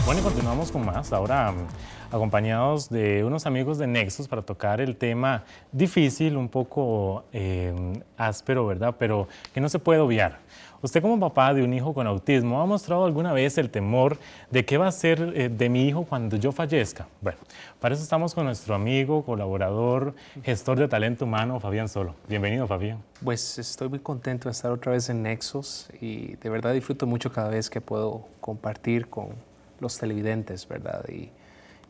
Bueno, y continuamos con más, ahora acompañados de unos amigos de Nexus para tocar el tema difícil, un poco áspero, ¿verdad? Pero que no se puede obviar. Usted como papá de un hijo con autismo, ¿ha mostrado alguna vez el temor de qué va a ser de mi hijo cuando yo fallezca? Bueno, para eso estamos con nuestro amigo, colaborador, gestor de talento humano, Fabián Solo. Bienvenido, Fabián. Pues estoy muy contento de estar otra vez en Nexus y de verdad disfruto mucho cada vez que puedo compartir con los televidentes, ¿verdad?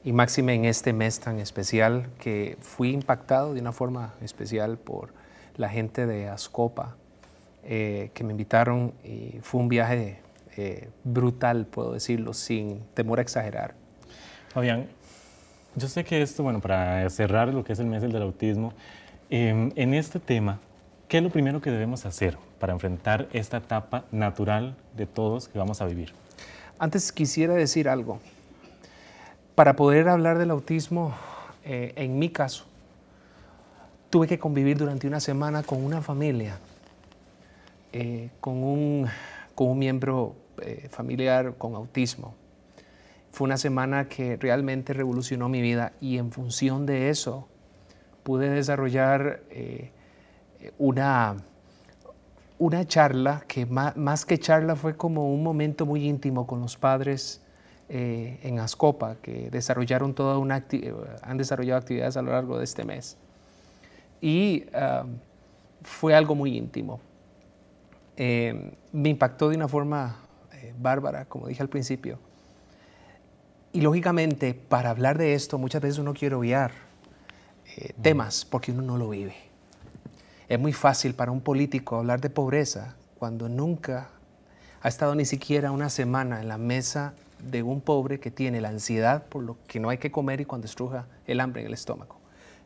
Y máxime en este mes tan especial que fui impactado de una forma especial por la gente de Ascopa que me invitaron y fue un viaje brutal, puedo decirlo, sin temor a exagerar. Fabián, yo sé que esto, bueno, para cerrar lo que es el mes del autismo, en este tema, ¿qué es lo primero que debemos hacer para enfrentar esta etapa natural de todos que vamos a vivir? Antes quisiera decir algo. Para poder hablar del autismo, en mi caso, tuve que convivir durante una semana con una familia, con un miembro familiar con autismo. Fue una semana que realmente revolucionó mi vida y en función de eso pude desarrollar una charla que más que charla fue como un momento muy íntimo con los padres en Ascopa, que han desarrollado actividades a lo largo de este mes. Y fue algo muy íntimo. Me impactó de una forma bárbara, como dije al principio. Y lógicamente, para hablar de esto, muchas veces uno quiere obviar temas porque uno no lo vive. Es muy fácil para un político hablar de pobreza cuando nunca ha estado ni siquiera una semana en la mesa de un pobre que tiene la ansiedad por lo que no hay que comer y cuando estruja el hambre en el estómago.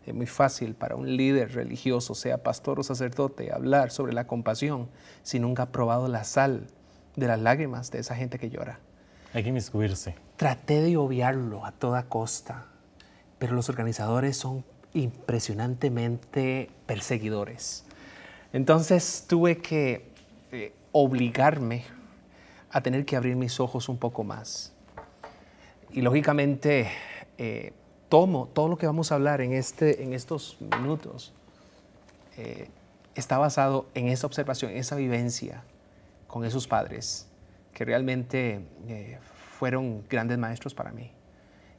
Es muy fácil para un líder religioso, sea pastor o sacerdote, hablar sobre la compasión si nunca ha probado la sal de las lágrimas de esa gente que llora. Hay que inmiscuirse. Traté de obviarlo a toda costa, pero los organizadores son impresionantemente perseguidores. Entonces tuve que obligarme a tener que abrir mis ojos un poco más. Y lógicamente tomo todo lo que vamos a hablar en estos minutos está basado en esa observación, en esa vivencia con esos padres que realmente fueron grandes maestros para mí.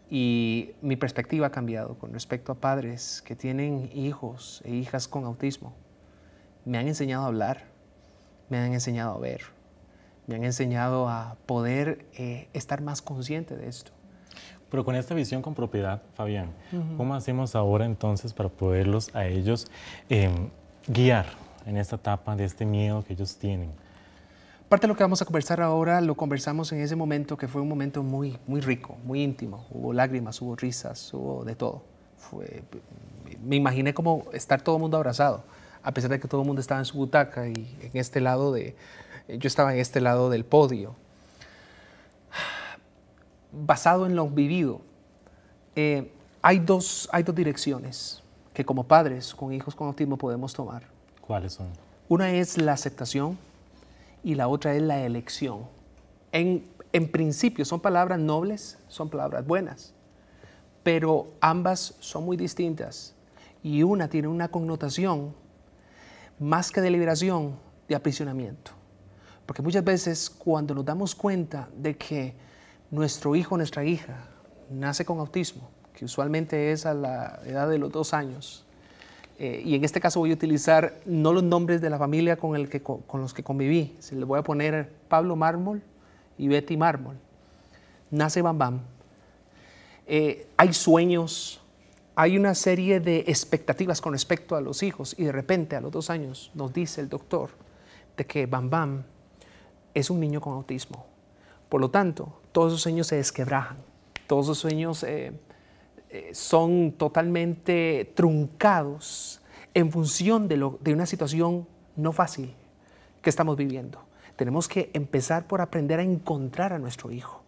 Y mi perspectiva ha cambiado con respecto a padres que tienen hijos e hijas con autismo. Me han enseñado a hablar, me han enseñado a ver, me han enseñado a poder estar más consciente de esto. Pero con esta visión con propiedad, Fabián, ¿cómo hacemos ahora entonces para poderlos a ellos guiar en esta etapa de este miedo que ellos tienen? Parte de lo que vamos a conversar ahora lo conversamos en ese momento que fue un momento muy, muy rico, muy íntimo. Hubo lágrimas, hubo risas, hubo de todo. Me imaginé como estar todo el mundo abrazado, a pesar de que todo el mundo estaba en su butaca y yo estaba en este lado del podio. Basado en lo vivido, hay dos direcciones que como padres con hijos con autismo podemos tomar. ¿Cuáles son? Una es la aceptación y la otra es la elección. En principio son palabras nobles, son palabras buenas, pero ambas son muy distintas y una tiene una connotación más que de liberación, de aprisionamiento. Porque muchas veces cuando nos damos cuenta de que nuestro hijo o nuestra hija nace con autismo, que usualmente es a la edad de los 2 años, y en este caso voy a utilizar no los nombres de la familia con los que conviví, se le voy a poner Pablo Mármol y Betty Mármol. Nace Bam Bam. Hay sueños, hay una serie de expectativas con respecto a los hijos y de repente a los 2 años nos dice el doctor de que Bam Bam es un niño con autismo. Por lo tanto, todos esos sueños se desquebrajan, todos esos sueños son totalmente truncados en función de una situación no fácil que estamos viviendo. Tenemos que empezar por aprender a encontrar a nuestro hijo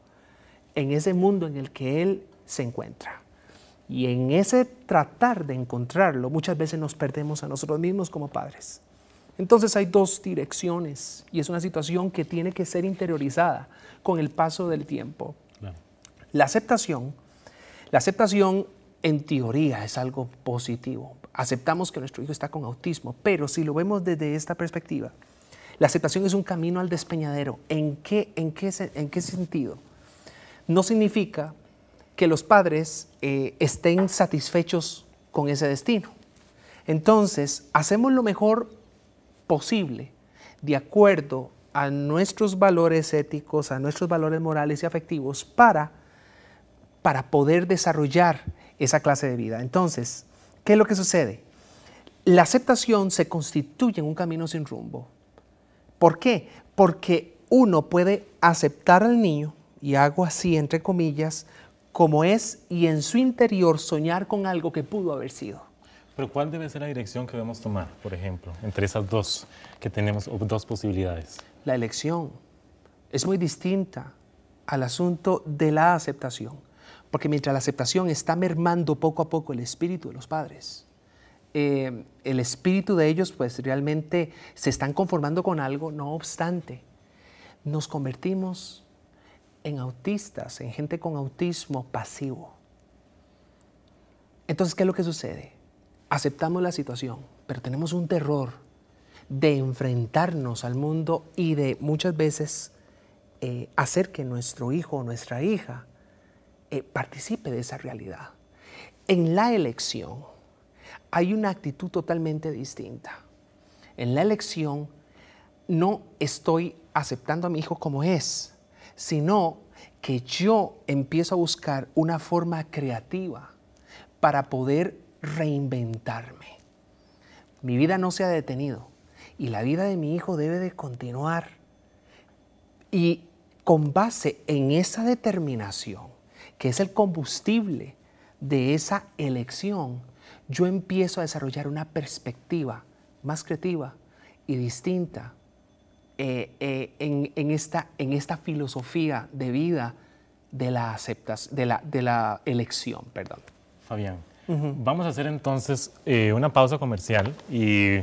en ese mundo en el que él se encuentra. Y en ese tratar de encontrarlo, muchas veces nos perdemos a nosotros mismos como padres. Entonces hay 2 direcciones y es una situación que tiene que ser interiorizada con el paso del tiempo. Claro. La aceptación en teoría es algo positivo. Aceptamos que nuestro hijo está con autismo, pero si lo vemos desde esta perspectiva, la aceptación es un camino al despeñadero. ¿En qué sentido? No significa que los padres estén satisfechos con ese destino. Entonces, hacemos lo mejor posible de acuerdo a nuestros valores éticos, a nuestros valores morales y afectivos para poder desarrollar esa clase de vida. Entonces, ¿qué es lo que sucede? La aceptación se constituye en un camino sin rumbo. ¿Por qué? Porque uno puede aceptar al niño, y hago así entre comillas, como es, y en su interior soñar con algo que pudo haber sido. Pero ¿cuál debe ser la dirección que debemos tomar, por ejemplo, entre esas dos que tenemos, o dos posibilidades? La elección es muy distinta al asunto de la aceptación, porque mientras la aceptación está mermando poco a poco el espíritu de los padres, el espíritu de ellos pues realmente se están conformando con algo, no obstante, nos convertimos en autistas, en gente con autismo pasivo. Entonces, ¿qué es lo que sucede? Aceptamos la situación, pero tenemos un terror de enfrentarnos al mundo y de muchas veces hacer que nuestro hijo o nuestra hija participe de esa realidad. En la elección hay una actitud totalmente distinta. En la elección no estoy aceptando a mi hijo como es, sino que yo empiezo a buscar una forma creativa para poder reinventarme. Mi vida no se ha detenido y la vida de mi hijo debe de continuar. Y con base en esa determinación, que es el combustible de esa elección, yo empiezo a desarrollar una perspectiva más creativa y distinta en esta filosofía de vida de la elección. Perdón. Fabián, vamos a hacer entonces una pausa comercial y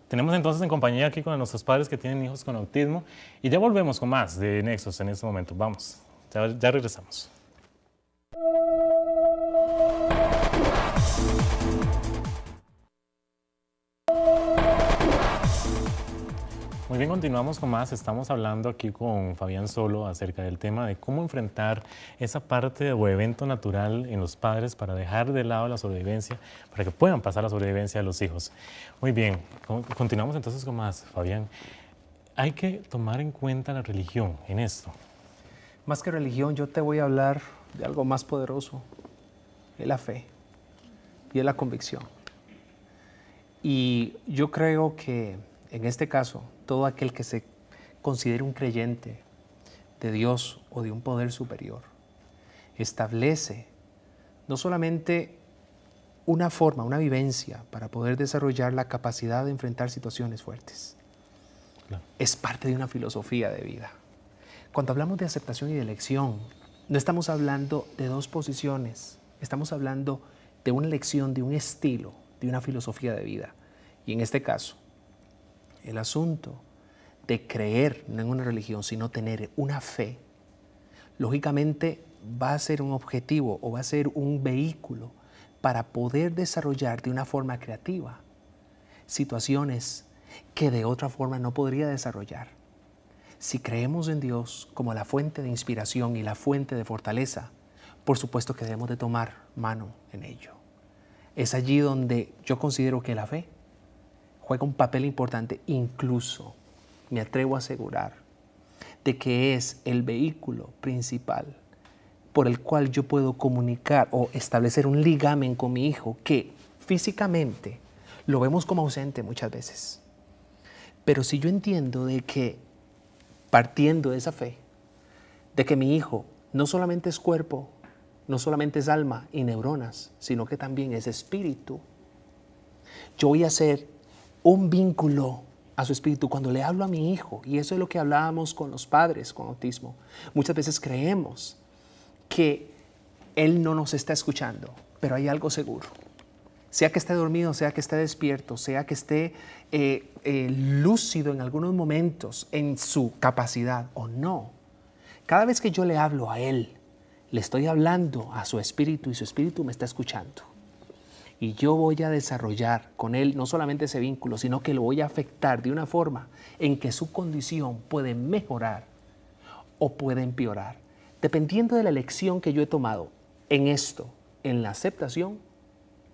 tenemos entonces en compañía aquí con nuestros padres que tienen hijos con autismo y ya volvemos con más de Nexos en este momento. Vamos, ya regresamos. Muy bien, continuamos con más. Estamos hablando aquí con Fabián Solo acerca del tema de cómo enfrentar esa parte o evento natural en los padres para dejar de lado la sobrevivencia, para que puedan pasar la sobrevivencia a los hijos. Muy bien, continuamos entonces con más, Fabián. Hay que tomar en cuenta la religión en esto. Más que religión, yo te voy a hablar de algo más poderoso, es la fe y es la convicción. Y yo creo que en este caso, todo aquel que se considere un creyente de Dios o de un poder superior, establece no solamente una forma, una vivencia para poder desarrollar la capacidad de enfrentar situaciones fuertes. Claro. Es parte de una filosofía de vida. Cuando hablamos de aceptación y de elección, no estamos hablando de dos posiciones, estamos hablando de una elección, de un estilo, de una filosofía de vida. Y en este caso, el asunto de creer no en una religión, sino tener una fe, lógicamente va a ser un objetivo o va a ser un vehículo para poder desarrollar de una forma creativa situaciones que de otra forma no podría desarrollar. Si creemos en Dios como la fuente de inspiración y la fuente de fortaleza, por supuesto que debemos de tomar mano en ello. Es allí donde yo considero que la fe juega un papel importante, incluso me atrevo a asegurar de que es el vehículo principal por el cual yo puedo comunicar o establecer un ligamen con mi hijo que físicamente lo vemos como ausente muchas veces. Pero si yo entiendo de que, partiendo de esa fe, de que mi hijo no solamente es cuerpo, no solamente es alma y neuronas, sino que también es espíritu, yo voy a hacer un vínculo a su espíritu cuando le hablo a mi hijo. Y eso es lo que hablábamos con los padres con autismo. Muchas veces creemos que él no nos está escuchando, pero hay algo seguro. Sea que esté dormido, sea que esté despierto, sea que esté lúcido en algunos momentos en su capacidad o no. Cada vez que yo le hablo a él Le estoy hablando a su espíritu y su espíritu me está escuchando. Y yo voy a desarrollar con él no solamente ese vínculo, sino que lo voy a afectar de una forma en que su condición puede mejorar o puede empeorar. Dependiendo de la elección que yo he tomado en esto, en la aceptación,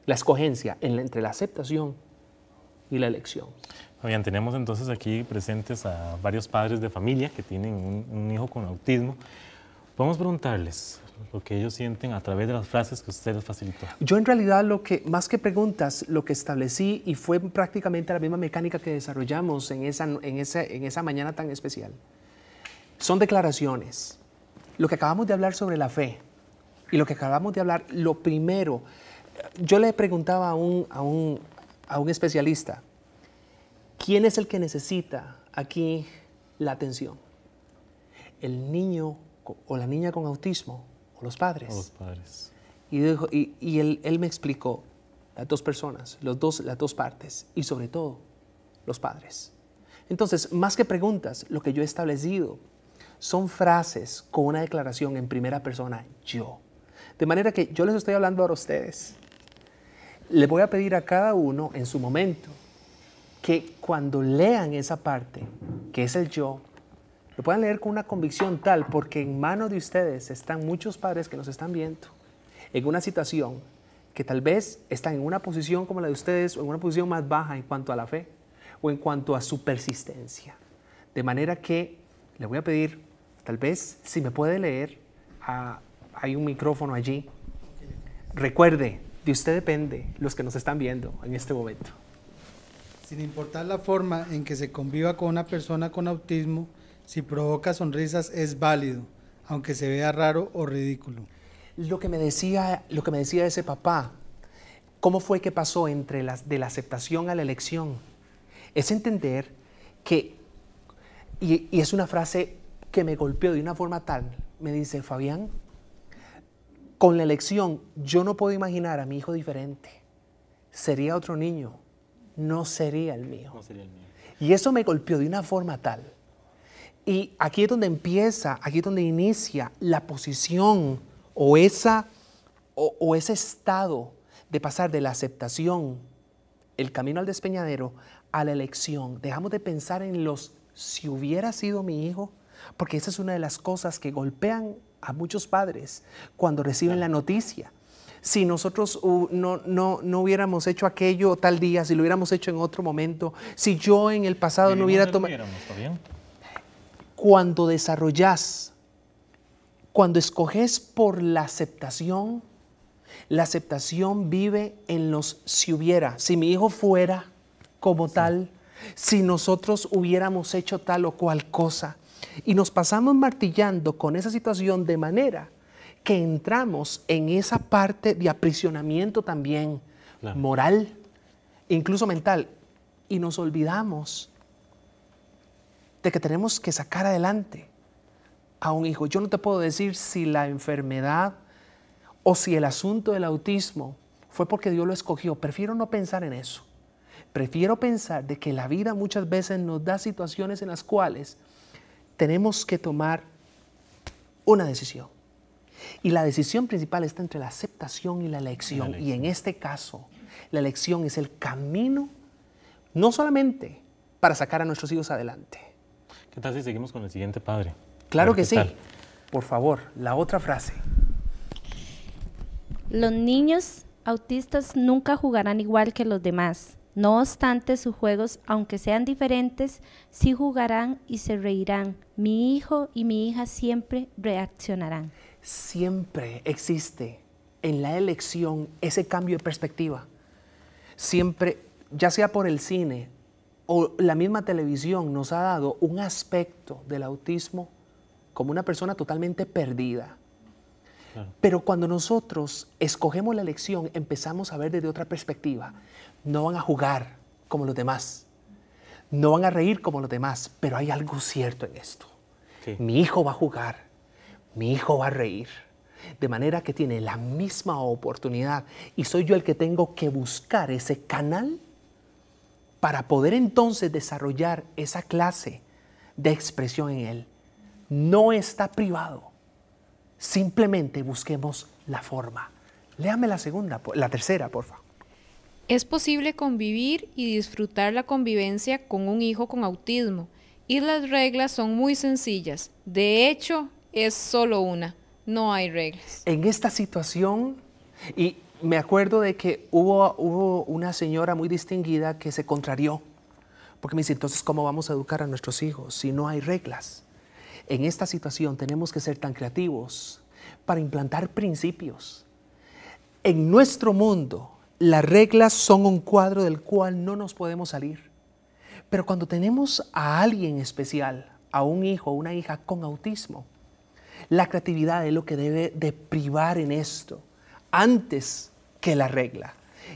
la escogencia entre la aceptación y la elección. Fabián, tenemos entonces aquí presentes a varios padres de familia que tienen un hijo con autismo. Podemos preguntarles lo que ellos sienten a través de las frases que usted les facilitó. Yo en realidad más que preguntas, lo que establecí, y fue prácticamente la misma mecánica que desarrollamos en esa mañana tan especial, son declaraciones. Lo que acabamos de hablar sobre la fe y lo que acabamos de hablar, lo primero, yo le preguntaba a un especialista, ¿quién es el que necesita aquí la atención? ¿El niño o la niña con autismo o los padres? O los padres. Y él me explicó las dos personas, las dos partes y sobre todo los padres. Entonces, más que preguntas, lo que yo he establecido son frases con una declaración en primera persona, yo. De manera que yo les estoy hablando ahora a ustedes. Les voy a pedir a cada uno en su momento que cuando lean esa parte, que es el yo, lo puedan leer con una convicción tal, porque en manos de ustedes están muchos padres que nos están viendo en una situación que tal vez están en una posición como la de ustedes o en una posición más baja en cuanto a la fe o en cuanto a su persistencia. De manera que le voy a pedir, tal vez, si me puede leer, hay un micrófono allí. Recuerde, de usted depende los que nos están viendo en este momento. Sin importar la forma en que se conviva con una persona con autismo, si provoca sonrisas es válido, aunque se vea raro o ridículo. Lo que me decía ese papá, ¿cómo fue que pasó de la aceptación a la elección? Es entender que, y es una frase que me golpeó de una forma tal, me dice, Fabián, con la elección yo no puedo imaginar a mi hijo diferente. Sería otro niño, no sería el mío. No sería el mío. Y eso me golpeó de una forma tal. Y aquí es donde empieza, aquí es donde inicia la posición o ese estado de pasar de la aceptación, el camino al despeñadero, a la elección. Dejamos de pensar en si hubiera sido mi hijo, porque esa es una de las cosas que golpean a muchos padres cuando reciben la noticia. Si nosotros no hubiéramos hecho aquello tal día, si lo hubiéramos hecho en otro momento, si yo en el pasado no hubiera tomado... Cuando desarrollas, cuando escoges por la aceptación vive en los si hubiera, si mi hijo fuera como tal, si nosotros hubiéramos hecho tal o cual cosa. Y nos pasamos martillando con esa situación de manera que entramos en esa parte de aprisionamiento también, moral, incluso mental, y nos olvidamos de que tenemos que sacar adelante a un hijo. Yo no te puedo decir si la enfermedad o si el asunto del autismo fue porque Dios lo escogió. Prefiero no pensar en eso. Prefiero pensar de que la vida muchas veces nos da situaciones en las cuales tenemos que tomar una decisión. Y la decisión principal está entre la aceptación y la elección. Y en este caso, la elección es el camino no solamente para sacar a nuestros hijos adelante. ¿Qué tal si seguimos con el siguiente padre? Claro que sí. Por favor, la otra frase. Los niños autistas nunca jugarán igual que los demás. No obstante, sus juegos, aunque sean diferentes, sí jugarán y se reirán. Mi hijo y mi hija siempre reaccionarán. Siempre existe en la elección ese cambio de perspectiva. Siempre, ya sea por el cine o la misma televisión, nos ha dado un aspecto del autismo como una persona totalmente perdida. Claro. Pero cuando nosotros escogemos la elección, empezamos a ver desde otra perspectiva. No van a jugar como los demás, no van a reír como los demás, pero hay algo cierto en esto. Sí. Mi hijo va a jugar, mi hijo va a reír, de manera que tiene la misma oportunidad y soy yo el que tengo que buscar ese canal para poder entonces desarrollar esa clase de expresión en él. No está privado, Simplemente busquemos la forma. Léame la tercera, por favor. Es posible convivir y disfrutar la convivencia con un hijo con autismo y las reglas son muy sencillas. De hecho, es solo una. No hay reglas. En esta situación, y me acuerdo de que hubo una señora muy distinguida que se contrarió, porque me dice, entonces, ¿cómo vamos a educar a nuestros hijos si no hay reglas? En esta situación tenemos que ser tan creativos para implantar principios. En nuestro mundo, las reglas son un cuadro del cual no nos podemos salir. Pero cuando tenemos a alguien especial, a un hijo o una hija con autismo, la creatividad es lo que debe de privar en esto, antes que la regla.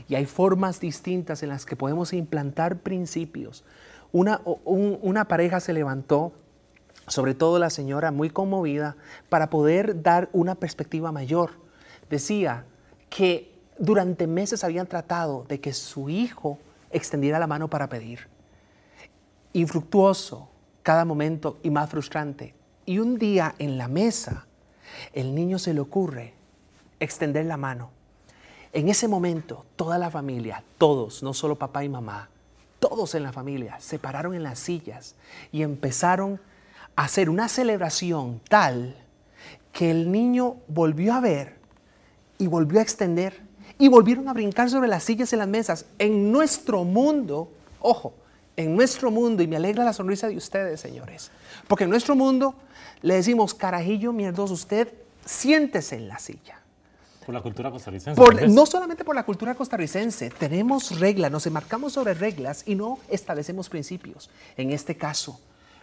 Y hay formas distintas en las que podemos implantar principios. Una pareja se levantó, sobre todo la señora muy conmovida, para poder dar una perspectiva mayor. Decía que durante meses habían tratado de que su hijo extendiera la mano para pedir. Infructuoso cada momento y más frustrante. Y un día en la mesa, el niño se le ocurre extender la mano. En ese momento, toda la familia, todos, no solo papá y mamá, todos en la familia se pararon en las sillas y empezaron a hacer una celebración tal que el niño volvió a ver y volvió a extender y volvieron a brincar sobre las sillas y las mesas. En nuestro mundo, ojo, en nuestro mundo, y me alegra la sonrisa de ustedes, señores, porque en nuestro mundo le decimos, carajillo mierdoso, usted siéntese en la silla. Por la cultura costarricense. No solamente por la cultura costarricense, tenemos reglas, nos enmarcamos sobre reglas y no establecemos principios. En este caso,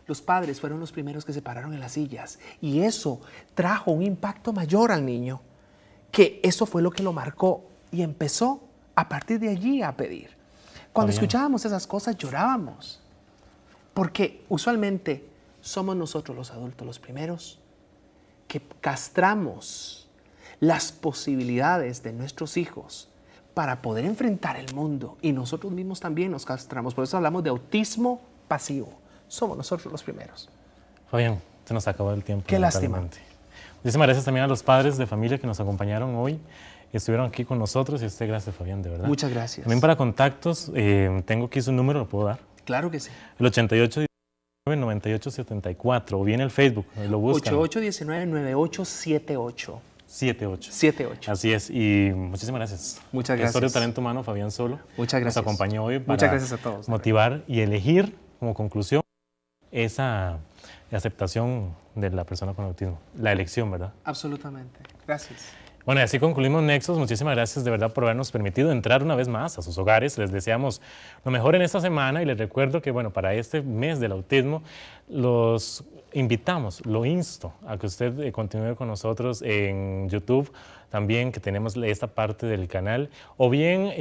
los padres fueron los primeros que se pararon en las sillas y eso trajo un impacto mayor al niño, que eso fue lo que lo marcó y empezó a partir de allí a pedir. Cuando escuchábamos esas cosas llorábamos, porque usualmente somos nosotros los adultos los primeros que castramos las posibilidades de nuestros hijos para poder enfrentar el mundo y nosotros mismos también nos castramos. Por eso hablamos de autismo pasivo. Somos nosotros los primeros. Fabián, se nos acabó el tiempo. Qué lástima. Muchísimas gracias también a los padres de familia que nos acompañaron hoy. Estuvieron aquí con nosotros y a usted, gracias Fabián, de verdad. Muchas gracias. También para contactos, tengo aquí su número, ¿lo puedo dar? Claro que sí. El 8819-9874 o bien el Facebook, lo buscan. 8819-9878. 78. Así es, y muchísimas gracias. Muchas gracias. Gestor de Talento Humano, Fabián Solo. Muchas gracias. Nos acompañó hoy para Muchas gracias a todos. Motivar y elegir como conclusión esa aceptación de la persona con autismo. La elección, ¿verdad? Absolutamente. Gracias. Bueno, y así concluimos Nexos. Muchísimas gracias de verdad por habernos permitido entrar una vez más a sus hogares. Les deseamos lo mejor en esta semana y les recuerdo que, bueno, para este mes del autismo los invitamos, lo insto a que usted continúe con nosotros en YouTube también, que tenemos esta parte del canal, o bien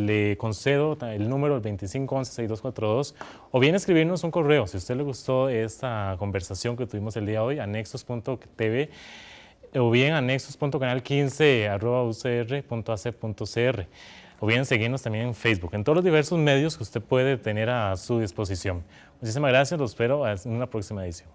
le concedo el número, el 2511-6242, o bien escribirnos un correo, si a usted le gustó esta conversación que tuvimos el día de hoy, a nexos.tv, o bien a nexos.canal15@ucr.ac.cr, o bien seguirnos también en Facebook, en todos los diversos medios que usted puede tener a su disposición. Muchísimas gracias, los espero en una próxima edición.